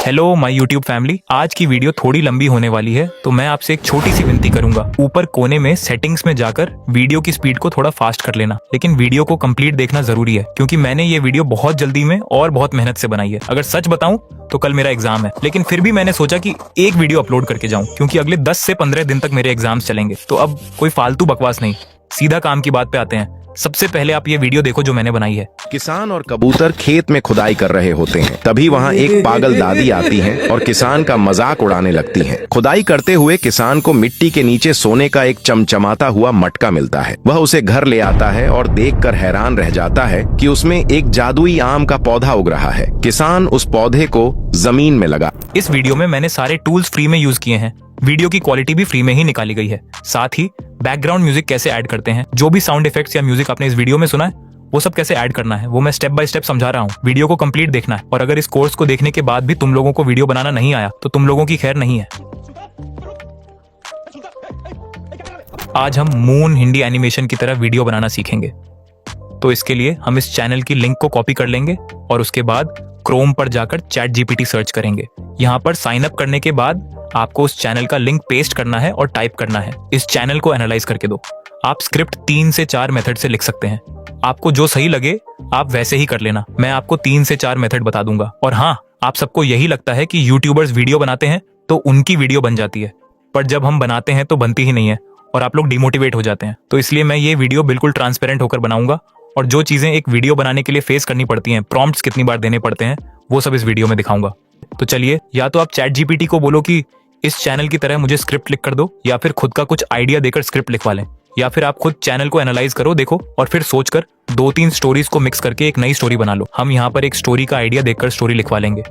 Hello my YouTube family. आज की video थोड़ी लंबी होने वाली है, तो मैं आपसे एक छोटी सी विनती करूंगा। ऊपर कोने में सेटिंग्स में जाकर वीडियो की स्पीड को थोड़ा फास्ट कर लेना, लेकिन वीडियो को कंप्लीट देखना जरूरी है, क्योंकि मैंने ये वीडियो बहुत जल्दी में और बहुत मेहनत से बनाई है। अगर सच बताऊं तो कल मेरा एग्जाम है, लेकिन फिर भी मैंने सोचा कि एक वीडियो अपलोड करके जाऊं, क्योंकि अगले 10 से 15 दिन तक मेरे एग्जाम्स चलेंगे। तो अब कोई फालतू बकवास नहीं, सीधा काम की बात पे आते हैं। सबसे पहले आप ये वीडियो देखो जो मैंने बनाई है। किसान और कबूतर खेत में खुदाई कर रहे होते हैं, तभी वहाँ एक पागल दादी आती है और किसान का मजाक उड़ाने लगती है। खुदाई करते हुए किसान को मिट्टी के नीचे सोने का एक चमचमाता हुआ मटका मिलता है। वह उसे घर ले आता है और देखकर हैरान रह जाता है कि उसमें एक जादुई आम का पौधा उग रहा है। किसान उस पौधे को जमीन में लगा। इस वीडियो में मैंने सारे टूल्स फ्री में यूज किए हैं। वीडियो की क्वालिटी भी फ्री में ही निकाली गई है। साथ ही बैकग्राउंड म्यूजिक कैसे ऐड करते हैं, जो भी साउंड इफेक्ट्स या म्यूजिक आपने इस वीडियो में सुना है, वो सब कैसे ऐड करना है, वो मैं स्टेप बाय स्टेप समझा रहा हूँ। वीडियो को कंप्लीट देखना है। और अगर इस कोर्स को देखने के बाद भी तुम लोगों को वीडियो बनाना नहीं आया, तो तुम लोगों की खैर नहीं है। आज हम मून हिंदी एनिमेशन की तरह वीडियो बनाना सीखेंगे। तो इसके लिए हम इस चैनल की लिंक को कॉपी कर लेंगे और उसके बाद क्रोम पर जाकर चैट जीपीटी सर्च करेंगे। यहाँ पर साइन अप करने के बाद आपको उस चैनल का लिंक पेस्ट करना है और टाइप करना है, इस चैनल को एनालाइज करके दो। आप स्क्रिप्ट 3 से 4 मेथड से लिख सकते हैं। आपको जो सही लगे आप वैसे ही कर लेना। मैं आपको 3 से 4 मेथड बता दूंगा। और हाँ, आप सबको यही लगता है कि यूट्यूबर्स वीडियो बनाते हैं तो उनकी वीडियो बन जाती है, पर जब हम बनाते हैं तो बनती ही नहीं है और आप लोग डिमोटिवेट हो जाते हैं। तो इसलिए मैं ये वीडियो बिल्कुल ट्रांसपेरेंट होकर बनाऊंगा, और जो चीजें एक वीडियो बनाने के लिए फेस करनी पड़ती हैं, प्रॉम्प्ट्स कितनी बार देने पड़ते हैं, वो सब इस वीडियो में दिखाऊंगा। तो चलिए, या तो आप चैट जीपीटी को बोलो कि इस चैनल की तरह मुझे स्क्रिप्ट लिख कर दो, या फिर खुद का कुछ आइडिया देकर स्क्रिप्ट लिखवा लें, या फिर आप खुद चैनल को एनालाइज करो, देखो, और फिर सोचकर 2-3 स्टोरीज को मिक्स करके एक नई स्टोरी बना लो। हम यहाँ पर एक स्टोरी का आइडिया देखकर स्टोरी लिखवा लेंगे,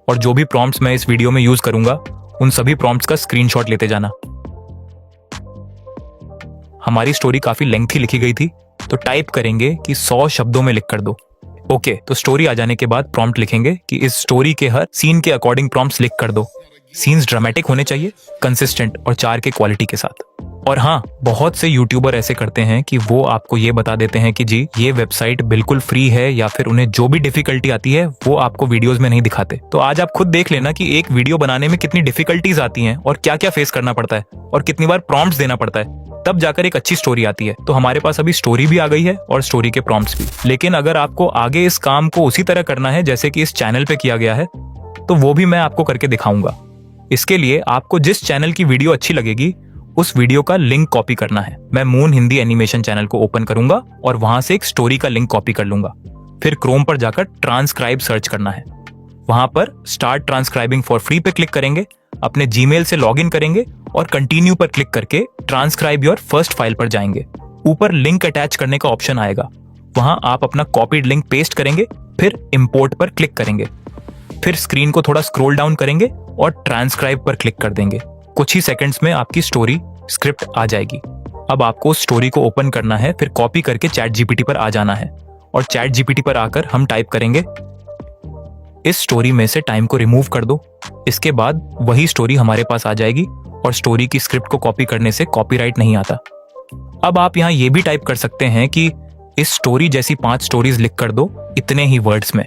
और जो भी प्रॉम्प्ट्स मैं इस वीडियो में यूज करूंगा उन सभी प्रॉम्प्ट्स का स्क्रीनशॉट लेते जाना। हमारी स्टोरी काफी लेंथी लिखी गई थी, तो टाइप करेंगे कि 100 शब्दों में लिख कर दो। ओके, तो स्टोरी आ जाने के बाद प्रॉम्प्ट लिखेंगे कि इस स्टोरी के हर सीन के अकॉर्डिंग प्रॉम्प्ट्स लिख कर दो। सीन्स ड्रामेटिक होने चाहिए, कंसिस्टेंट और 4 के क्वालिटी के साथ। और हाँ, बहुत से यूट्यूबर ऐसे करते हैं कि वो आपको ये बता देते हैं कि जी ये वेबसाइट बिल्कुल फ्री है, या फिर उन्हें जो भी डिफिकल्टी आती है वो आपको वीडियोस में नहीं दिखाते। तो आज आप खुद देख लेना कि एक वीडियो बनाने में कितनी डिफिकल्टीज आती हैं और क्या क्या फेस करना पड़ता है और कितनी बार प्रॉम्प्ट्स देना पड़ता है, तब जाकर एक अच्छी स्टोरी आती है। तो हमारे पास अभी स्टोरी भी आ गई है और स्टोरी के प्रॉम्प्ट्स भी। लेकिन अगर आपको आगे इस काम को उसी तरह करना है जैसे कि इस चैनल पे किया गया है, तो वो भी मैं आपको करके दिखाऊंगा। इसके लिए आपको जिस चैनल की वीडियो अच्छी लगेगी उस वीडियो का लिंक कॉपी करना है। मैं मून हिंदी एनिमेशन चैनल को ओपन करूंगा और वहां से एक स्टोरी का लिंक कॉपी कर लूंगा। फिर क्रोम पर जाकर ट्रांसक्राइब सर्च करना है। वहां पर स्टार्ट ट्रांसक्राइबिंग फॉर फ्री पे क्लिक करेंगे, अपने जीमेल से लॉगिन करेंगे और कंटिन्यू पर क्लिक करके ट्रांसक्राइब योर फर्स्ट फाइल पर जाएंगे। ऊपर लिंक अटैच करने का ऑप्शन आएगा, वहां आप अपना कॉपीड लिंक पेस्ट करेंगे, फिर इंपोर्ट पर क्लिक करेंगे। फिर स्क्रीन को थोड़ा स्क्रॉल डाउन करेंगे और ट्रांसक्राइब पर क्लिक कर देंगे। कुछ ही सेकंड्स में आपकी स्टोरी स्क्रिप्ट आ जाएगी। अब आपको स्टोरी को ओपन करना है, फिर कॉपी करके चैट जीपीटी पर आ जाना है, और चैट जीपीटी पर आकर हम टाइप करेंगे इस स्टोरी में से टाइम को रिमूव कर दो। इसके बाद वही स्टोरी हमारे पास आ जाएगी, और स्टोरी की स्क्रिप्ट को कॉपी करने से कॉपीराइट नहीं आता। अब आप यहाँ ये भी टाइप कर सकते हैं कि इस स्टोरी जैसी 5 स्टोरीज लिख कर दो इतने ही वर्ड्स में।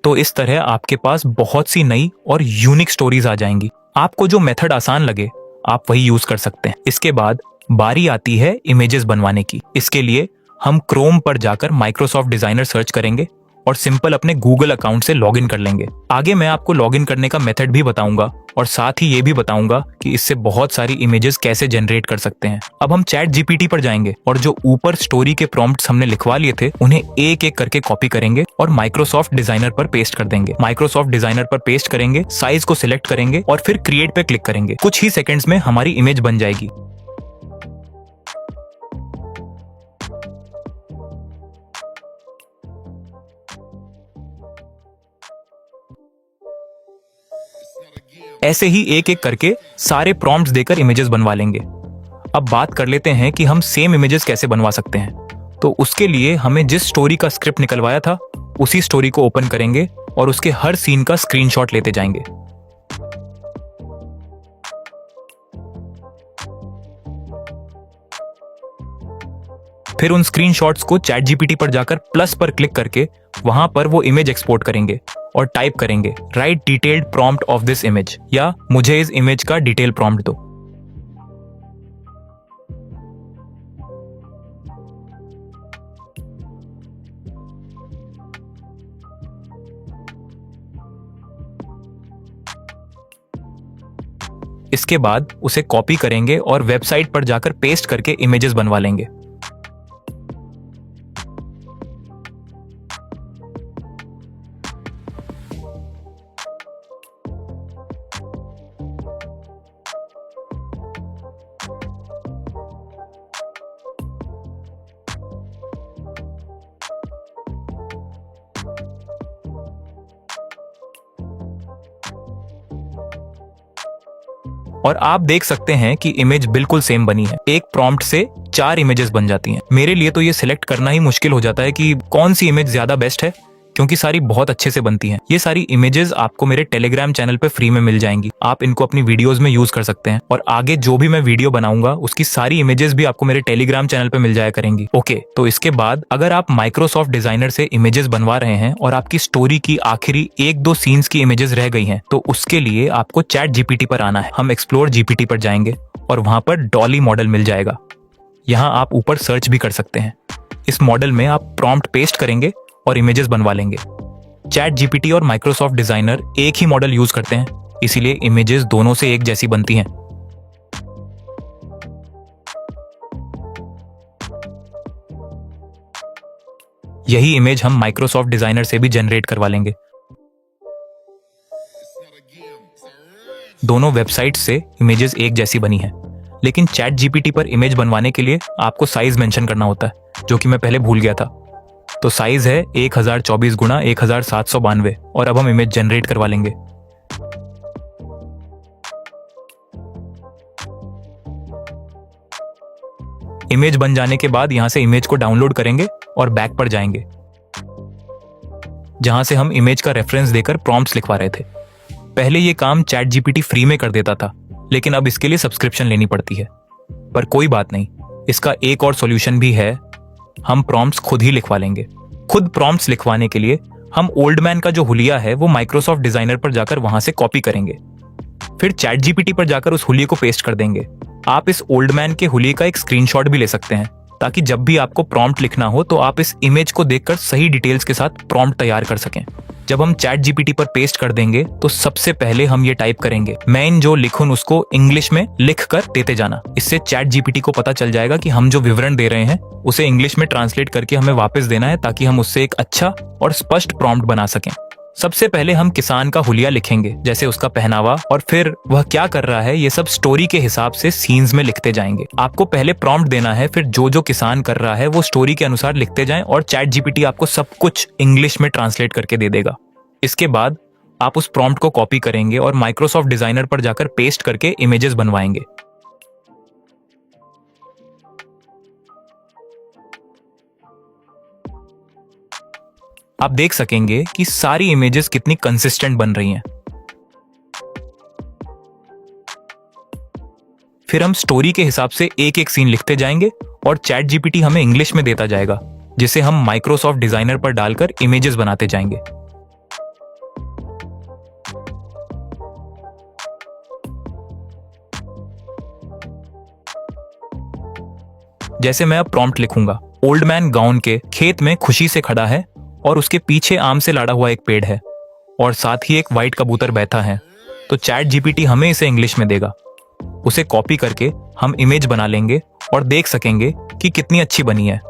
तो इस तरह आपके पास बहुत सी नई और यूनिक स्टोरीज आ जाएंगी। आपको जो मेथड आसान लगे आप वही यूज कर सकते हैं। इसके बाद बारी आती है इमेजेस बनवाने की। इसके लिए हम क्रोम पर जाकर माइक्रोसॉफ्ट डिजाइनर सर्च करेंगे और सिंपल अपने गूगल अकाउंट से लॉगिन कर लेंगे। आगे मैं आपको लॉगिन करने का मेथड भी बताऊंगा, और साथ ही ये भी बताऊंगा कि इससे बहुत सारी इमेजेस कैसे जनरेट कर सकते हैं। अब हम चैट जीपीटी पर जाएंगे और जो ऊपर स्टोरी के प्रॉम्प्ट्स हमने लिखवा लिए थे उन्हें एक एक करके कॉपी करेंगे और माइक्रोसॉफ्ट डिजाइनर पर पेस्ट कर देंगे। माइक्रोसॉफ्ट डिजाइनर पर पेस्ट करेंगे, साइज को सिलेक्ट करेंगे और फिर क्रिएट पे क्लिक करेंगे। कुछ ही सेकंड्स में हमारी इमेज बन जाएगी। ऐसे ही एक एक करके सारे प्रॉम्प्ट्स देकर इमेजेस बनवा लेंगे। अब बात कर लेते हैं कि हम सेम इमेजेस कैसे बनवा सकते हैं। तो उसके लिए हमें जिस स्टोरी का स्क्रिप्ट निकलवाया था उसी स्टोरी को ओपन करेंगे और उसके हर सीन का स्क्रीनशॉट लेते जाएंगे। फिर उन स्क्रीनशॉट्स को चैट जीपीटी पर जाकर प्लस पर क्लिक करके वहां पर वो इमेज एक्सपोर्ट करेंगे और टाइप करेंगे right detailed prompt of this image, या मुझे इस इमेज का डिटेल प्रॉम्प्ट दो। इसके बाद उसे कॉपी करेंगे और वेबसाइट पर जाकर पेस्ट करके इमेजेस बनवा लेंगे। और आप देख सकते हैं कि इमेज बिल्कुल सेम बनी है। एक प्रॉम्प्ट से 4 इमेजेस बन जाती हैं। मेरे लिए तो ये सिलेक्ट करना ही मुश्किल हो जाता है कि कौन सी इमेज ज्यादा बेस्ट है, क्योंकि सारी बहुत अच्छे से बनती हैं। ये सारी इमेजेस आपको मेरे टेलीग्राम चैनल पे फ्री में मिल जाएंगी। आप इनको अपनी वीडियोस में यूज कर सकते हैं और आगे जो भी मैं वीडियो बनाऊंगा उसकी सारी इमेजेस भी आपको मेरे टेलीग्राम चैनल पे मिल जाया करेंगी। ओके, तो इसके बाद अगर आप माइक्रोसॉफ्ट डिजाइनर से इमेजेस बनवा रहे हैं और आपकी स्टोरी की आखिरी 1-2 सीन्स की इमेजेस रह गई हैं, तो उसके लिए आपको चैट जीपीटी पर आना है। हम एक्सप्लोर जीपीटी पर जाएंगे और वहां पर डॉली मॉडल मिल जाएगा। यहाँ आप ऊपर सर्च भी कर सकते हैं। इस मॉडल में आप प्रॉम्प्ट पेस्ट करेंगे और इमेजेस बनवा लेंगे। चैट जीपीटी और माइक्रोसॉफ्ट डिजाइनर एक ही मॉडल यूज करते हैं, इसीलिए इमेजेस दोनों से एक जैसी बनती हैं। यही इमेज हम माइक्रोसॉफ्ट डिजाइनर से भी जनरेट करवा लेंगे। दोनों वेबसाइट से इमेजेस एक जैसी बनी है, लेकिन चैट जीपीटी पर इमेज बनवाने के लिए आपको साइज मेंशन करना होता है, जो कि मैं पहले भूल गया था। तो साइज है 1024 गुणा 1792 और अब हम इमेज जनरेट करवा लेंगे। इमेज बन जाने के बाद यहां से इमेज को डाउनलोड करेंगे और बैक पर जाएंगे, जहां से हम इमेज का रेफरेंस देकर प्रॉम्प्ट्स लिखवा रहे थे। पहले ये काम चैट जीपीटी फ्री में कर देता था, लेकिन अब इसके लिए सब्सक्रिप्शन लेनी पड़ती है। पर कोई बात नहीं, इसका एक और सॉल्यूशन भी है। हम प्रॉम्प्ट्स खुद ही लिखवा लेंगे। खुद प्रॉम्प्ट्स लिखवाने के लिए हम ओल्ड मैन का जो हुलिया है वो माइक्रोसॉफ्ट डिजाइनर पर जाकर वहां से कॉपी करेंगे, फिर चैट जीपीटी पर जाकर उस हुलिये को पेस्ट कर देंगे। आप इस ओल्ड मैन के हुलिये का एक स्क्रीनशॉट भी ले सकते हैं, ताकि जब भी आपको प्रॉम्प्ट लिखना हो तो आप इस इमेज को देखकर सही डिटेल्स के साथ प्रॉम्प्ट तैयार कर सकें। जब हम चैट जीपीटी पर पेस्ट कर देंगे तो सबसे पहले हम ये टाइप करेंगे, मैं जो लिखूं उसको इंग्लिश में लिख कर देते जाना। इससे चैट जीपीटी को पता चल जाएगा कि हम जो विवरण दे रहे हैं उसे इंग्लिश में ट्रांसलेट करके हमें वापस देना है, ताकि हम उससे एक अच्छा और स्पष्ट प्रॉम्प्ट बना सकें। सबसे पहले हम किसान का हुलिया लिखेंगे, जैसे उसका पहनावा और फिर वह क्या कर रहा है, ये सब स्टोरी के हिसाब से सीन्स में लिखते जाएंगे। आपको पहले प्रॉम्प्ट देना है, फिर जो जो किसान कर रहा है वो स्टोरी के अनुसार लिखते जाएं और चैट जीपीटी आपको सब कुछ इंग्लिश में ट्रांसलेट करके दे देगा। इसके बाद आप उस प्रॉम्प्ट को कॉपी करेंगे और माइक्रोसॉफ्ट डिजाइनर पर जाकर पेस्ट करके इमेजेस बनवाएंगे। आप देख सकेंगे कि सारी इमेजेस कितनी कंसिस्टेंट बन रही हैं। फिर हम स्टोरी के हिसाब से एक एक सीन लिखते जाएंगे और चैट जीपीटी हमें इंग्लिश में देता जाएगा, जिसे हम माइक्रोसॉफ्ट डिजाइनर पर डालकर इमेजेस बनाते जाएंगे। जैसे मैं अब प्रॉम्प्ट लिखूंगा, ओल्ड मैन गाउन के खेत में खुशी से खड़ा है और उसके पीछे आम से लाड़ा हुआ एक पेड़ है और साथ ही एक व्हाइट कबूतर बैठा है। तो चैट जीपीटी हमें इसे इंग्लिश में देगा। उसे कॉपी करके हम इमेज बना लेंगे और देख सकेंगे कि कितनी अच्छी बनी है।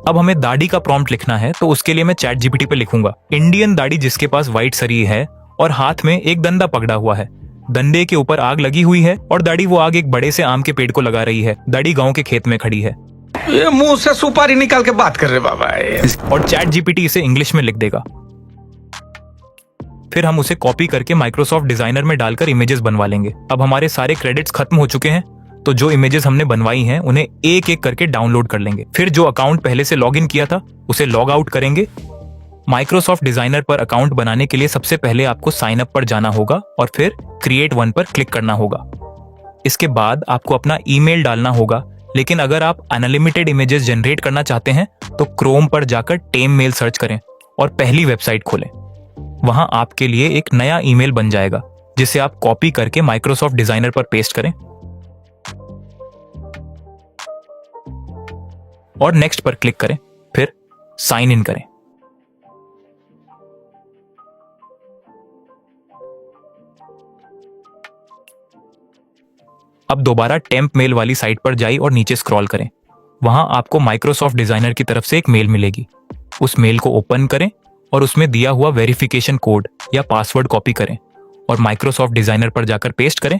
अब हमें दाढ़ी का प्रॉम्प्ट लिखना है, तो उसके लिए मैं चैट जीपीटी पे लिखूंगा, इंडियन दाढ़ी जिसके पास व्हाइट सरी है और हाथ में एक डंडा पकड़ा हुआ है। डंडे के ऊपर आग लगी हुई है और दाढ़ी वो आग एक बड़े से आम के पेड़ को लगा रही है। दाढ़ी गांव के खेत में खड़ी है। ये मुंह से सुपारी निकाल के बात कर रहे बाबा। और चैट जीपीटी इसे इंग्लिश में लिख देगा। फिर हम उसे कॉपी करके माइक्रोसॉफ्ट डिजाइनर में डालकर इमेजेस बनवा लेंगे। अब हमारे सारे क्रेडिट्स खत्म हो चुके हैं, तो जो इमेजेस हमने बनवाई हैं उन्हें एक एक करके डाउनलोड कर लेंगे। फिर जो अकाउंट पहले से लॉग इन किया था उसे लॉग आउट करेंगे। माइक्रोसॉफ्ट डिजाइनर पर अकाउंट बनाने के लिए सबसे पहले आपको साइन अप पर जाना होगा और फिर क्रिएट वन पर क्लिक करना होगा। इसके बाद आपको अपना ईमेल डालना होगा, लेकिन अगर आप अनलिमिटेड इमेजेस जनरेट करना चाहते हैं तो क्रोम पर जाकर टेम मेल सर्च करें और पहली वेबसाइट खोलें। वहां आपके लिए एक नया ईमेल बन जाएगा जिसे आप कॉपी करके माइक्रोसॉफ्ट डिजाइनर पर पेस्ट करें और नेक्स्ट पर क्लिक करें, फिर साइन इन करें। अब दोबारा टेम्प मेल वाली साइट पर जाइए और नीचे स्क्रॉल करें। वहां आपको माइक्रोसॉफ्ट डिजाइनर की तरफ से एक मेल मिलेगी। उस मेल को ओपन करें और उसमें दिया हुआ वेरिफिकेशन कोड या पासवर्ड कॉपी करें और माइक्रोसॉफ्ट डिजाइनर पर जाकर पेस्ट करें।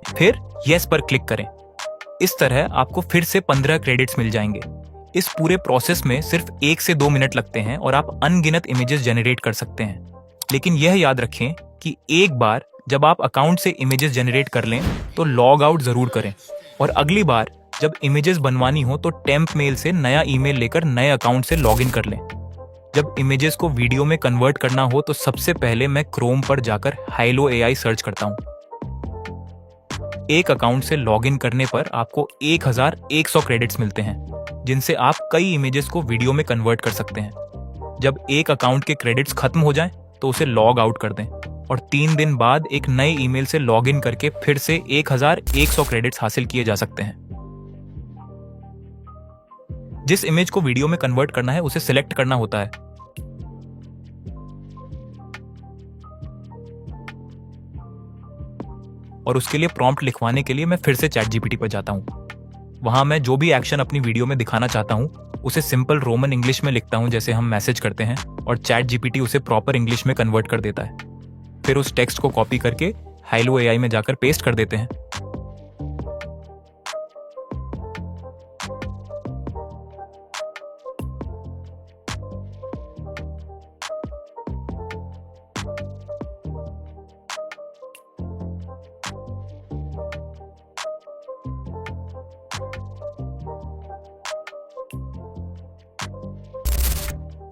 फिर यस पर क्लिक करें। इस तरह आपको फिर से 15 क्रेडिट्स मिल जाएंगे। इस पूरे प्रोसेस में सिर्फ 1 से 2 मिनट लगते हैं और आप अनगिनत इमेजेस जनरेट कर सकते हैं। लेकिन यह याद रखें कि एक बार जब आप अकाउंट से इमेजेस जनरेट कर लें तो लॉग आउट जरूर करें और अगली बार जब इमेजेस बनवानी हो तो टेम्प मेल से नया ईमेल लेकर नए अकाउंट से लॉगिन कर लें। जब इमेजेस को वीडियो में कन्वर्ट करना हो तो सबसे पहले मैं क्रोम पर जाकर हाइलो एआई सर्च करता हूं। एक अकाउंट से लॉगिन करने पर आपको 1100 क्रेडिट्स मिलते हैं, जिनसे आप कई इमेजेस को वीडियो में कन्वर्ट कर सकते हैं। जब एक अकाउंट के क्रेडिट्स खत्म हो जाएं, तो उसे लॉग आउट कर दें और 3 दिन बाद एक नए ईमेल से लॉगिन करके फिर से 1100 क्रेडिट्स हासिल किए जा सकते हैं। जिस इमेज को वीडियो में कन्वर्ट करना है उसे सिलेक्ट करना होता है। और उसके लिए प्रॉम्प्ट लिखवाने के लिए मैं फिर से चैट जीपीटी पर जाता हूं। वहां मैं जो भी एक्शन अपनी वीडियो में दिखाना चाहता हूं उसे सिंपल रोमन इंग्लिश में लिखता हूं जैसे हम मैसेज करते हैं, और चैट जीपीटी उसे प्रॉपर इंग्लिश में कन्वर्ट कर देता है। फिर उस टेक्स्ट को कॉपी करके हाइलो एआई में जाकर पेस्ट कर देते हैं।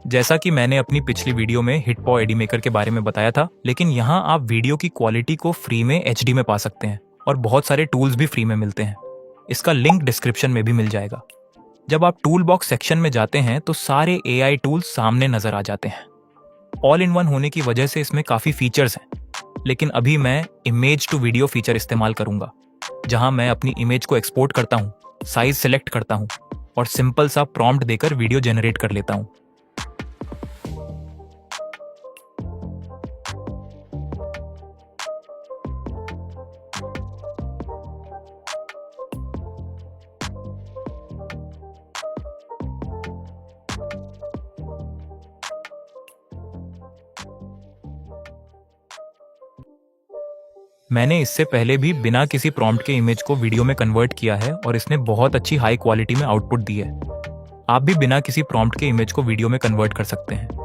जैसा कि मैंने अपनी पिछली वीडियो में हिटपॉ एडी मेकर के बारे में बताया था, लेकिन यहाँ आप वीडियो की क्वालिटी को फ्री में एचडी में पा सकते हैं और बहुत सारे टूल्स भी फ्री में मिलते हैं। इसका लिंक डिस्क्रिप्शन में भी मिल जाएगा। जब आप टूल बॉक्स सेक्शन में जाते हैं तो सारे एआई टूल्स सामने नजर आ जाते हैं। ऑल इन वन होने की वजह से इसमें काफी फीचर्स हैं, लेकिन अभी मैं इमेज टू वीडियो फीचर इस्तेमाल करूंगा, जहां मैं अपनी इमेज को एक्सपोर्ट करता हूं, साइज सेलेक्ट करता हूं और सिंपल सा प्रॉम्प्ट देकर वीडियो जनरेट कर लेता हूं। मैंने इससे पहले भी बिना किसी प्रॉम्प्ट के इमेज को वीडियो में कन्वर्ट किया है और इसने बहुत अच्छी हाई क्वालिटी में आउटपुट दी है। आप भी बिना किसी प्रॉम्प्ट के इमेज को वीडियो में कन्वर्ट कर सकते हैं।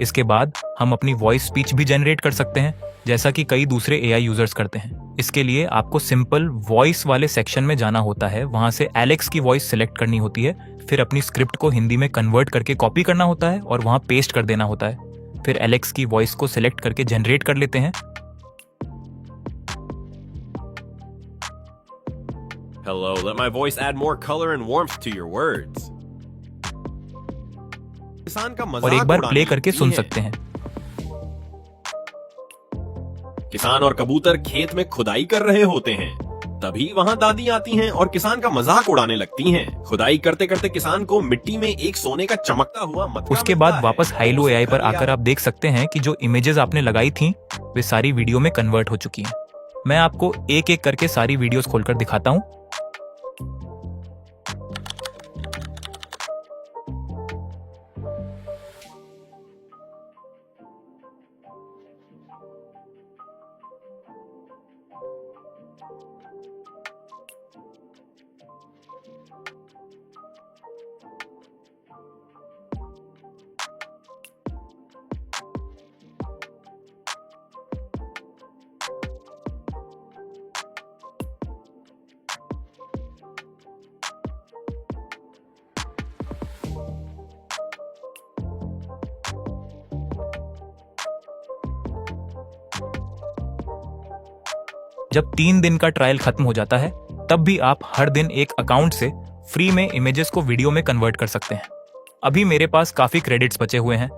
इसके बाद हम अपनी वॉइस स्पीच भी जनरेट कर सकते हैं, जैसा कि कई दूसरे एआई यूजर्स करते हैं। इसके लिए आपको सिंपल वॉइस वाले सेक्शन में जाना होता है, वहां से एलेक्स की वॉइस सिलेक्ट करनी होती है, फिर अपनी स्क्रिप्ट को हिंदी में कन्वर्ट करके कॉपी करना होता है और वहां पेस्ट कर देना होता है। फिर एलेक्स की वॉइस को सिलेक्ट करके जनरेट कर लेते हैं। Hello, let my voice add more color and warmth to your words. किसान का मजाक और एक बार उड़ाने प्ले करके लगती सुन हैं। सकते हैं। किसान और कबूतर खेत में खुदाई कर रहे होते हैं, तभी वहां दादी आती हैं और किसान का मजाक उड़ाने लगती हैं। खुदाई करते करते किसान को मिट्टी में एक सोने का चमकता हुआ मटका उसके मिलता बाद है। वापस हाइलो एआई पर आकर आप देख सकते हैं कि जो इमेजेस आपने लगाई थी वे सारी वीडियो में कन्वर्ट हो चुकी हैं। मैं आपको एक एक करके सारी वीडियोस खोलकर दिखाता हूं। जब 3 दिन का ट्रायल खत्म हो जाता है तब भी आप हर दिन एक अकाउंट से फ्री में इमेजेस को वीडियो में कन्वर्ट कर सकते हैं। अभी मेरे पास काफी क्रेडिट्स बचे हुए हैं,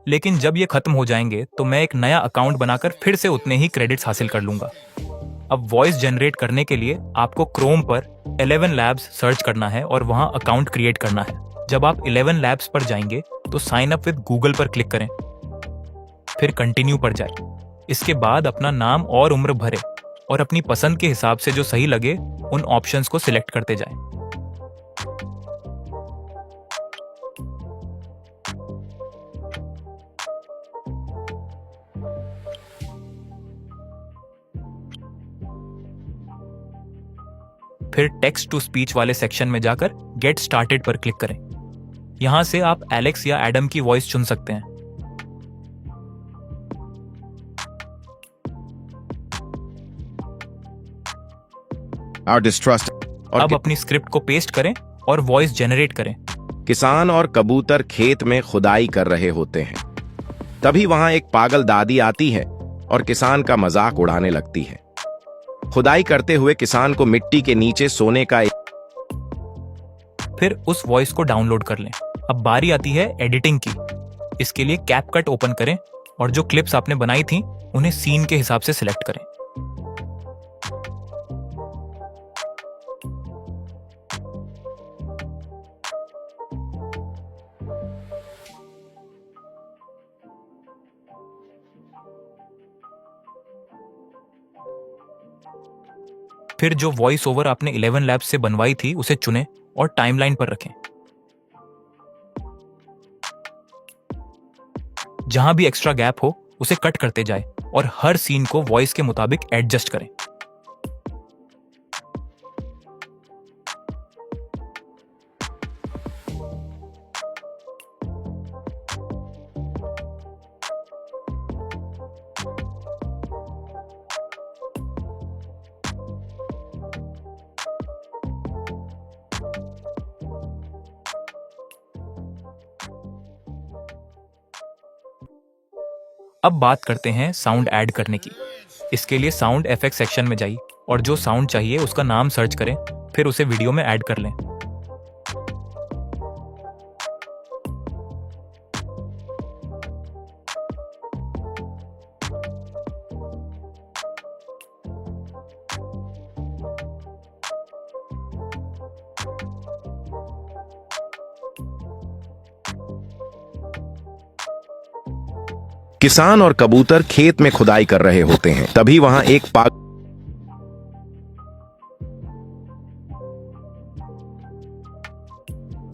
लेकिन जब ये खत्म हो जाएंगे तो मैं एक नया अकाउंट बनाकर फिर से उतने ही क्रेडिट्स हासिल कर लूंगा। अब वॉइस जनरेट करने के लिए आपको क्रोम पर 11 लैब्स सर्च करना है और वहां अकाउंट क्रिएट करना है। जब आप 11 लैब्स पर जाएंगे तो साइन अप विद गूगल पर क्लिक करें, फिर कंटिन्यू पर जाएं। इसके बाद अपना नाम और उम्र भरें और अपनी पसंद के हिसाब से जो सही लगे उन ऑप्शंस को सिलेक्ट करते जाएं। फिर टेक्स्ट टू स्पीच वाले सेक्शन में जाकर गेट स्टार्टेड पर क्लिक करें। यहां से आप एलेक्स या एडम की वॉइस चुन सकते हैं। Our distrust और अब अपनी स्क्रिप्ट को पेस्ट करें और वॉइस जनरेट करें। किसान और कबूतर खेत में खुदाई कर रहे होते हैं। तभी वहां एक पागल दादी आती है और किसान का मजाक उड़ाने लगती है। खुदाई करते हुए किसान को मिट्टी के नीचे सोने का फिर उस वॉइस को डाउनलोड कर लें। अब बारी आती है एडिटिंग की। इसके लिए कैपकट ओपन करें और जो क्लिप्स आपने बनाई थी उन्हें सीन के हिसाब से सिलेक्ट करें। फिर जो वॉइस ओवर आपने 11 लैब्स से बनवाई थी उसे चुनें और टाइमलाइन पर रखें। जहां भी एक्स्ट्रा गैप हो उसे कट करते जाएं और हर सीन को वॉइस के मुताबिक एडजस्ट करें। अब बात करते हैं साउंड ऐड करने की। इसके लिए साउंड एफेक्ट सेक्शन में जाइए और जो साउंड चाहिए उसका नाम सर्च करें, फिर उसे वीडियो में ऐड कर लें। किसान और कबूतर खेत में खुदाई कर रहे होते हैं। तभी वहां एक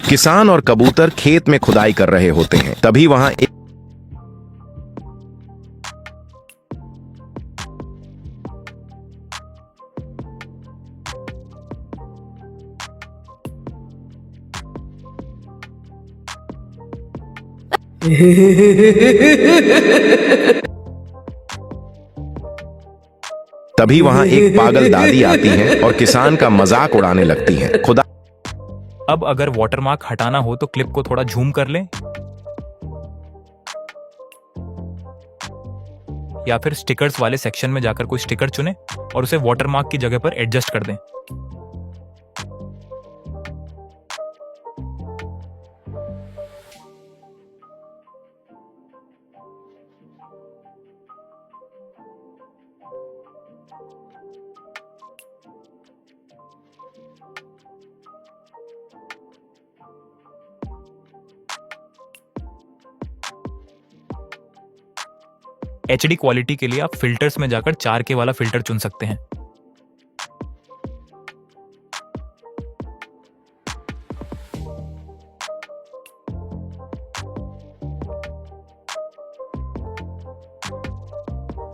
किसान और कबूतर खेत में खुदाई कर रहे होते हैं। तभी वहां एक तभी वहां एक पागल दादी आती है और किसान का मजाक उड़ाने लगती है। खुदा अब अगर वाटरमार्क हटाना हो तो क्लिप को थोड़ा झूम कर लें या फिर स्टिकर्स वाले सेक्शन में जाकर कोई स्टिकर चुनें और उसे वाटरमार्क की जगह पर एडजस्ट कर दें। HD क्वालिटी के लिए आप फिल्टर्स में जाकर 4K वाला फिल्टर चुन सकते हैं।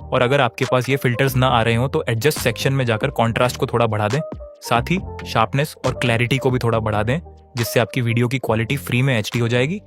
और अगर आपके पास ये फिल्टर्स ना आ रहे हो तो एडजस्ट सेक्शन में जाकर कॉन्ट्रास्ट को थोड़ा बढ़ा दें, साथ ही शार्पनेस और क्लैरिटी को भी थोड़ा बढ़ा दें, जिससे आपकी वीडियो की क्वालिटी फ्री में HD हो जाएगी।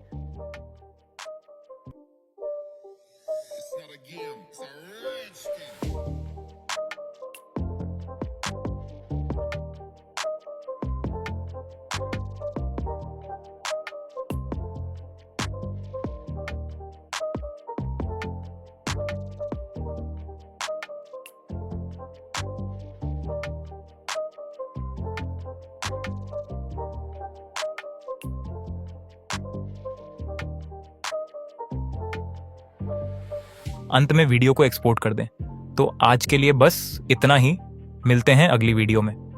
अंत में वीडियो को एक्सपोर्ट कर दें। तो आज के लिए बस इतना ही, मिलते हैं अगली वीडियो में।